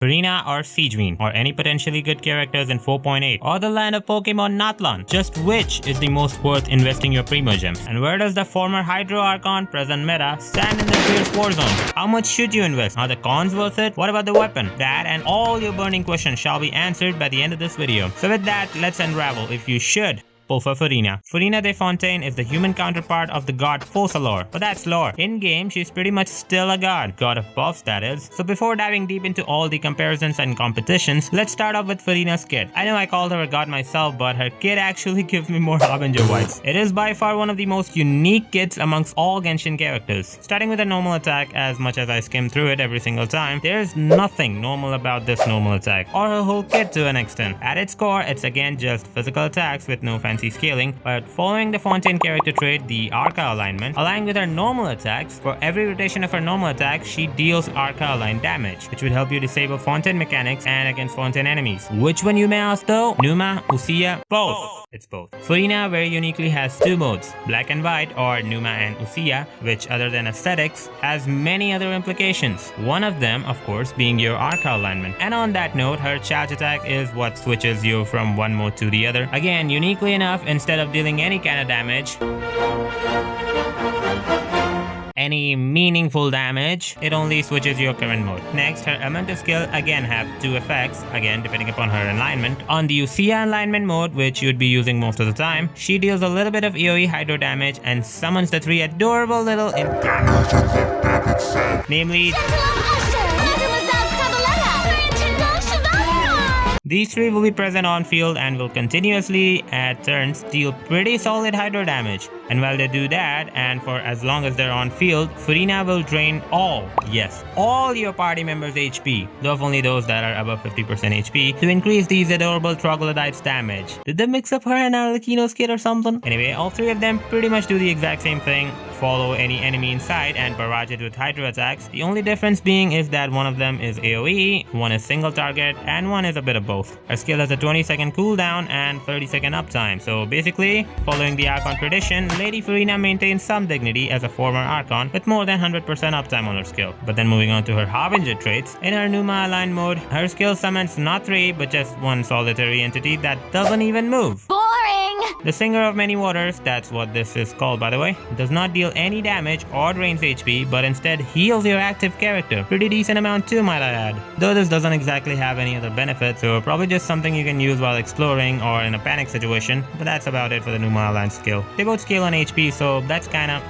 Furina or sigewinne, or any potentially good characters in 4.8, or the land of Pokemon Natlan. Just which is the most worth investing your Primogems? And where does the former Hydro Archon, present meta, stand in the fierce war zone? How much should you invest? Are the cons worth it? What about the weapon? That and all your burning questions shall be answered by the end of this video. So with that, let's unravel if you should pull for Furina. Furina de Fontaine is the human counterpart of the god Focalor, but that's lore. In-game, she's pretty much still a god of buffs that is. So before diving deep into all the comparisons and competitions, let's start off with Furina's kit. I know I called her a god myself, but her kit actually gives me more Harbinger vibes. It is by far one of the most unique kits amongst all Genshin characters. Starting with a normal attack, as much as I skim through it every single time, there's nothing normal about this normal attack, or her whole kit to an extent. At its core, it's again just physical attacks with no fancy scaling, but following the Fontaine character trait, the Arca alignment, aligned with her normal attacks, for every rotation of her normal attack, she deals Arca aligned damage, which would help you disable Fontaine mechanics and against Fontaine enemies. Which one you may ask though? Numa, Usia, both. It's both. Furina very uniquely has two modes, black and white or Numa and Usia, which other than aesthetics, has many other implications. One of them, of course, being your Arca alignment. And on that note, her charge attack is what switches you from one mode to the other. Again, uniquely enough, instead of dealing any kind of damage, any meaningful damage, it only switches your current mode. Next, her elemental skill again have two effects, again depending upon her alignment. On the Usia alignment mode, which you'd be using most of the time, she deals a little bit of AoE hydro damage and summons the three adorable little namely these three will be present on field and will continuously, at turns, deal pretty solid hydro damage. And while they do that, and for as long as they're on field, Furina will drain all your party members' HP, though only those that are above 50% HP, to increase these adorable troglodytes' damage. Did they mix up her and Arlecchino's kit or something? Anyway, all three of them pretty much do the exact same thing. Follow any enemy in sight and barrage it with hydro attacks. The only difference being is that one of them is AoE, one is single target, and one is a bit of both. Her skill has a 20-second cooldown and 30-second uptime. So basically, following the Archon tradition, Lady Furina maintains some dignity as a former Archon with more than 100% uptime on her skill. But then moving on to her Harbinger traits, in her Numa aligned mode, her skill summons not three but just one solitary entity that doesn't even move. The Singer of Many Waters, that's what this is called by the way, does not deal any damage or drains HP, but instead heals your active character. Pretty decent amount too, might I add. Though this doesn't exactly have any other benefits, so probably just something you can use while exploring or in a panic situation, but that's about it for the Numa aligned skill. They both scale on HP, so that's kinda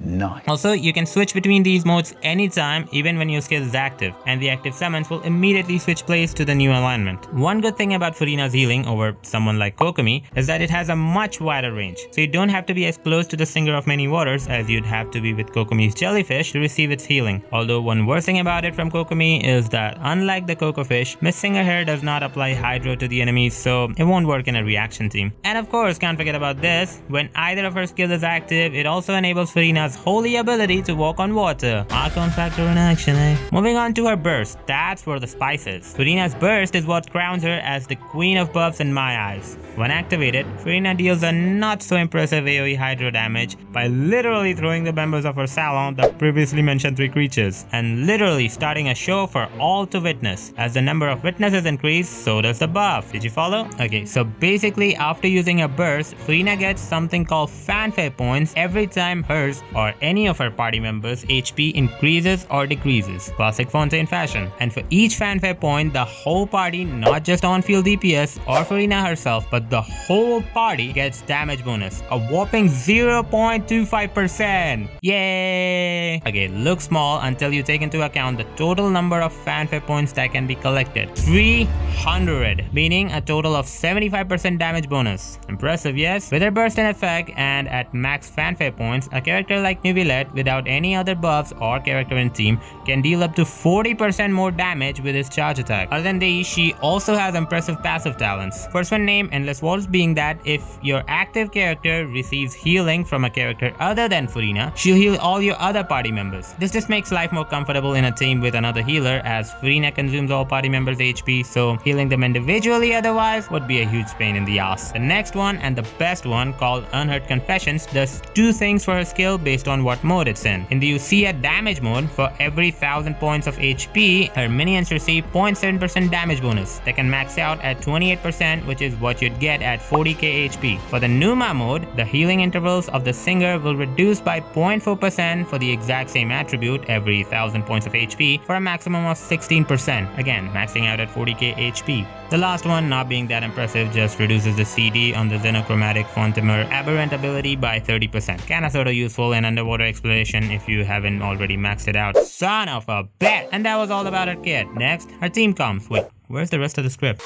nice. Also, you can switch between these modes anytime, even when your skill is active, and the active summons will immediately switch place to the new alignment. One good thing about Furina's healing over someone like Kokomi is that it has a much wider range, so you don't have to be as close to the Singer of Many Waters as you'd have to be with Kokomi's jellyfish to receive its healing. Although one worst thing about it from Kokomi is that unlike the Cocofish, Miss Singer here does not apply hydro to the enemies, so it won't work in a reaction team. And of course, can't forget about this, when either of her skills is active, it also enables Furina's holy ability to walk on water. Archon factor in action, eh? Moving on to her burst, that's where the spice is. Furina's burst is what crowns her as the queen of buffs in my eyes. When activated, Furina deals a not so impressive AoE hydro damage by literally throwing the members of her salon, the previously mentioned three creatures, and literally starting a show for all to witness. As the number of witnesses increase, so does the buff. Did you follow? Okay, so basically after using a burst, Furina gets something called fanfare points every time hers or any of her party members' HP increases or decreases, classic Fontaine fashion. And for each fanfare point, the whole party, not just on-field DPS or Furina herself, but the whole party gets damage bonus, a whopping 0.25%. Yay! Okay, looks small until you take into account the total number of fanfare points that can be collected. 300, meaning a total of 75% damage bonus. Impressive, yes? With her burst in effect and at max fanfare points, a character like Nuvilette without any other buffs or character in team can deal up to 40% more damage with his charge attack. Other than these, she also has impressive passive talents. First one named Endless Walls being that if your active character receives healing from a character other than Furina, she'll heal all your other party members. This just makes life more comfortable in a team with another healer, as Furina consumes all party members' HP, so healing them individually otherwise would be a huge pain in the ass. The next one and the best one, called Unheard Confessions, does two things for her skill based on what mode it's in. In the Ucia damage mode, for every 1000 points of HP, her minions receive 0.7% damage bonus. They can max out at 28%, which is what you'd get at 40k HP. For the Numa mode, the healing intervals of the singer will reduce by 0.4% for the exact same attribute every 1000 points of HP for a maximum of 16%, again maxing out at 40k HP. The last one, not being that impressive, just reduces the CD on the Xenochromatic Fontimer Aberrant ability by 30%. Kinda sorta useful in underwater exploration if you haven't already maxed it out. Son of a bitch! And that was all about her kit. Next, her team comps. Wait, where's the rest of the script?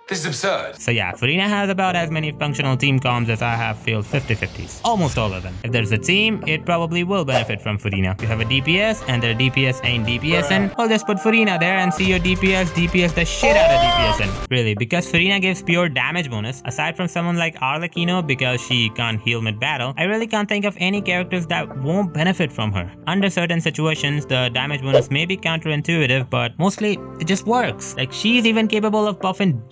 This is absurd. So yeah, Furina has about as many functional team comms as I have field 50-50s. Almost all of them. If there's a team, it probably will benefit from Furina. If you have a DPS and their DPS ain't DPSing, well just put Furina there and see your DPS the shit out of DPSing. Really, because Furina gives pure damage bonus, aside from someone like Arlecchino because she can't heal mid-battle, I really can't think of any characters that won't benefit from her. Under certain situations, the damage bonus may be counterintuitive, but mostly it just works. Like she's even capable of buffing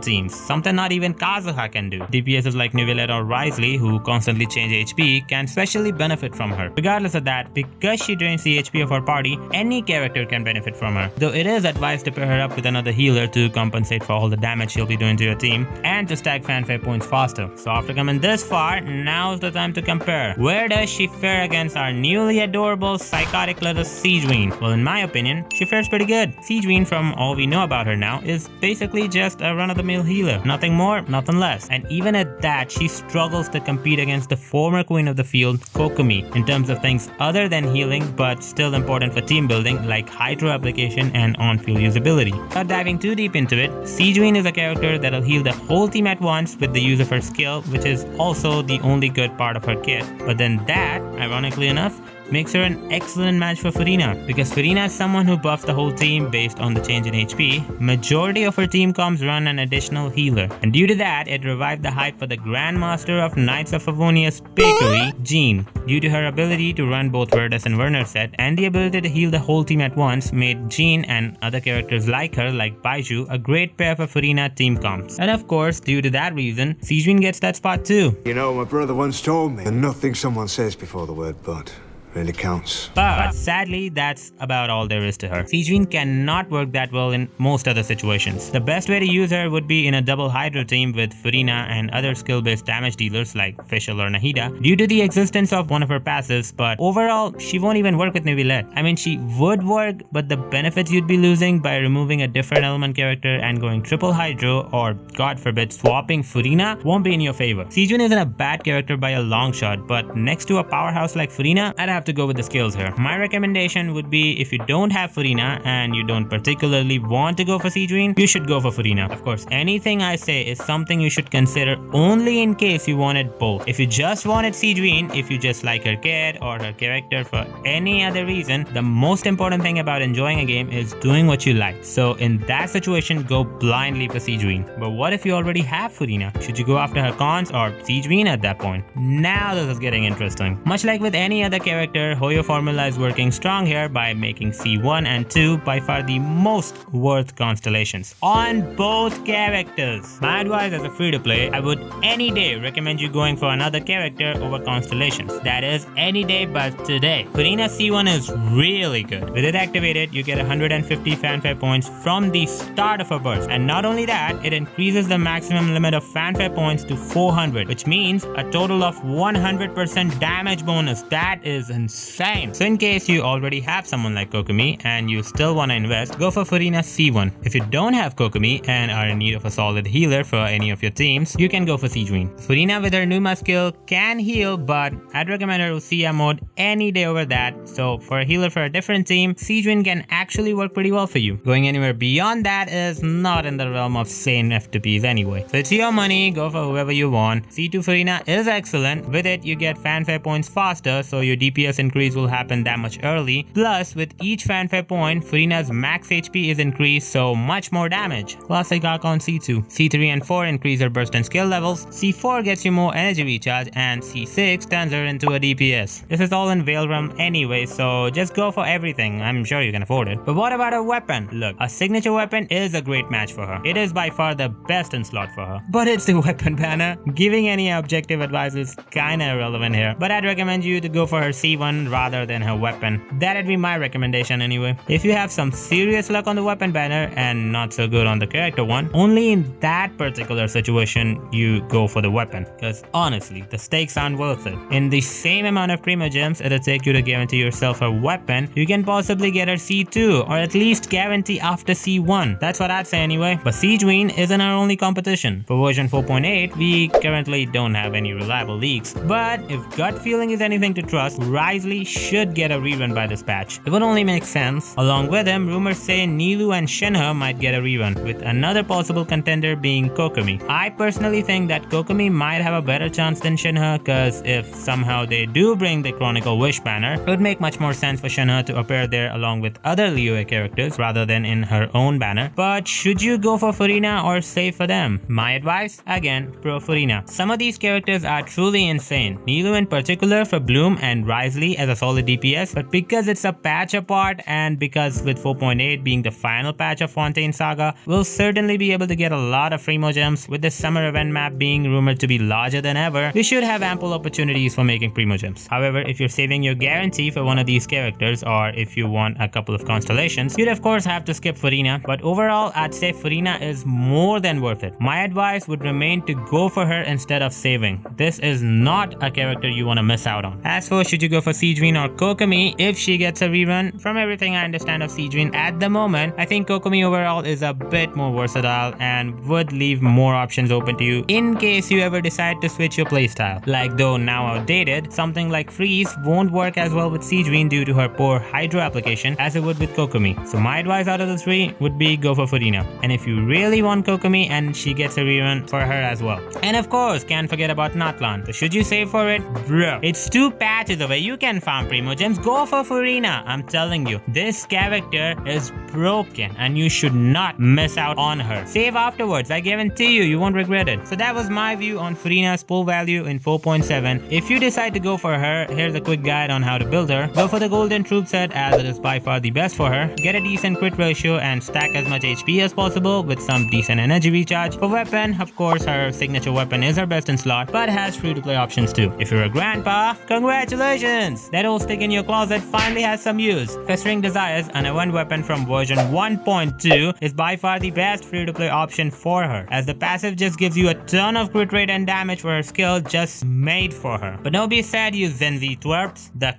teams, something not even Kazuha can do. DPSs like Neuvillette or Wriothesley, who constantly change HP, can especially benefit from her. Regardless of that, because she drains the HP of her party, any character can benefit from her. Though it is advised to pair her up with another healer to compensate for all the damage she'll be doing to your team, and to stack fanfare points faster. So after coming this far, now's the time to compare. Where does she fare against our newly adorable psychotic little sigewinne? Well, in my opinion, she fares pretty good. Sigewinne, from all we know about her now, is basically just a run-of-the-mill healer. Nothing more, nothing less. And even at that, she struggles to compete against the former queen of the field, Kokomi, in terms of things other than healing but still important for team building like hydro application and on-field usability. Without diving too deep into it, sigewinne is a character that'll heal the whole team at once with the use of her skill, which is also the only good part of her kit. But then that, ironically enough, makes her an excellent match for Furina. Because Furina is someone who buffs the whole team based on the change in HP, majority of her team comms run an additional healer. And due to that, it revived the hype for the Grandmaster of Knights of Favonius Bakery, Jean. Due to her ability to run both Verdes and Werner set, and the ability to heal the whole team at once, made Jean and other characters like her, like Baiju, a great pair for Furina team comps. And of course, due to that reason, sigewinne gets that spot too. You know, my brother once told me, and nothing someone says before the word but really counts. But sadly, that's about all there is to her. Sigewinne cannot work that well in most other situations. The best way to use her would be in a double Hydro team with Furina and other skill-based damage dealers like Fischl or Nahida due to the existence of one of her passives, but overall, she won't even work with Neuvillette. I mean, she would work, but the benefits you'd be losing by removing a different element character and going triple Hydro or, God forbid, swapping Furina won't be in your favor. Sigewinne isn't a bad character by a long shot, but next to a powerhouse like Furina, I'd have to go with the skills here. My recommendation would be, if you don't have Furina and you don't particularly want to go for sigewinne, you should go for Furina. Of course, anything I say is something you should consider only in case you wanted both. If you just wanted sigewinne, if you just like her kit or her character for any other reason, the most important thing about enjoying a game is doing what you like. So in that situation, go blindly for sigewinne. But what if you already have Furina? Should you go after her cons or sigewinne at that point? Now this is getting interesting. Much like with any other character, Hoyo formula is working strong here by making C1 and 2 by far the most worth constellations on both characters. My advice as a free-to-play, I would any day recommend you going for another character over constellations. That is, any day but today. Furina C1 is really good. With it activated, you get 150 fanfare points from the start of a burst. And not only that, it increases the maximum limit of fanfare points to 400, which means a total of 100% damage bonus. That is insane. So in case you already have someone like Kokomi and you still want to invest, go for Furina C1. If you don't have Kokomi and are in need of a solid healer for any of your teams, you can go for sigewinne. Furina with her Numa skill can heal, but I'd recommend her Ucia mode any day over that. So for a healer for a different team, sigewinne can actually work pretty well for you. Going anywhere beyond that is not in the realm of sane F2Ps anyway. So it's your money, go for whoever you want. C2 Furina is excellent. With it, you get fanfare points faster, so your DPS DPS increase will happen that much early. Plus, with each fanfare point, Furina's max HP is increased, so much more damage. Classic gacha on C2. C3 and 4 increase her burst and skill levels. C4 gets you more energy recharge, and C6 turns her into a DPS. This is all in Veil Realm anyway, so just go for everything. I'm sure you can afford it. But what about her weapon? Look, a signature weapon is a great match for her. It is by far the best in slot for her. But it's the weapon banner. Giving any objective advice is kinda irrelevant here. But I'd recommend you to go for her C1 rather than her weapon. That'd be my recommendation anyway. If you have some serious luck on the weapon banner and not so good on the character one, only in that particular situation you go for the weapon. Because honestly, the stakes aren't worth it. In the same amount of Primo Gems it'll take you to guarantee yourself a weapon, you can possibly get her C2 or at least guarantee after C1. That's what I'd say anyway. But sigewinne isn't our only competition. For version 4.8, we currently don't have any reliable leaks. But if gut feeling is anything to trust, Risley should get a rerun by this patch. It would only make sense. Along with him, rumors say Nilou and Shinha might get a rerun, with another possible contender being Kokomi. I personally think that Kokomi might have a better chance than Shinha, because if somehow they do bring the Chronicle Wish banner, it would make much more sense for Shinha to appear there along with other Liyue characters rather than in her own banner. But should you go for Furina or save for them? My advice? Again, pro Furina. Some of these characters are truly insane. Nilou in particular for Bloom and Risley as a solid DPS, but because it's a patch apart and because with 4.8 being the final patch of Fontaine Saga, we'll certainly be able to get a lot of Primo Gems. With the summer event map being rumored to be larger than ever, we should have ample opportunities for making Primo Gems. However, if you're saving your guarantee for one of these characters, or if you want a couple of constellations, you'd of course have to skip Furina. But overall, I'd say Furina is more than worth it. My advice would remain to go for her instead of saving. This is not a character you want to miss out on. As for should you go for sigewinne or Kokomi if she gets a rerun, from everything I understand of sigewinne at the moment, I think Kokomi overall is a bit more versatile and would leave more options open to you in case you ever decide to switch your playstyle. Like, though now outdated, something like Freeze won't work as well with sigewinne due to her poor Hydro application as it would with Kokomi. So my advice out of the three would be go for Furina. And if you really want Kokomi, and she gets a rerun, for her as well. And of course, can't forget about Natlan. So should you save for it? Bro, it's 2 patches away. You can farm Primo Gems. Go for Furina. I'm telling you, this character is broken and you should not miss out on her. Save afterwards. I guarantee you, you won't regret it. So that was my view on Furina's pull value in 4.7. If you decide to go for her, here's a quick guide on how to build her. Go for the Golden Troop set as it is by far the best for her. Get a decent crit ratio and stack as much HP as possible with some decent energy recharge. For weapon, of course, her signature weapon is her best in slot, but has free-to-play options too. If you're a grandpa, congratulations! That old stick in your closet finally has some use. Festering Desires, an event weapon from version 1.2, is by far the best free-to-play option for her, as the passive just gives you a ton of crit rate and damage for her skill, just made for her. But don't be sad, you Zenzi twerps. The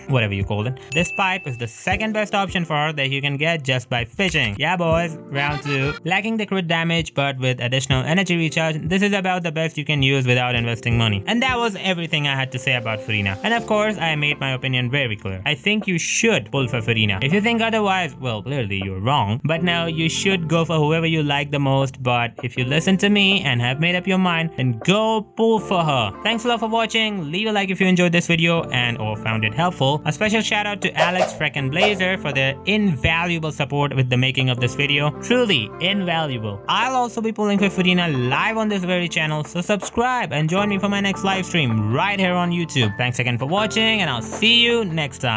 whatever you call it. This pipe is the second best option for her that you can get just by fishing. Yeah boys, round 2. Lacking the crit damage but with additional energy recharge, this is about the best you can use without investing money. And that was everything I had to say about Furina. And of course, I made my opinion very clear. I think you should pull for Furina. If you think otherwise, well, clearly you're wrong. But now you should go for whoever you like the most. But if you listen to me and have made up your mind, then go pull for her. Thanks a lot for watching. Leave a like if you enjoyed this video and or found it helpful. A special shout out to Alex, Freck and Blazer for their invaluable support with the making of this video. Truly invaluable. I'll also be pulling for Furina live on this very channel, so subscribe and join me for my next live stream right here on YouTube. Thanks again for watching and I'll see you next time.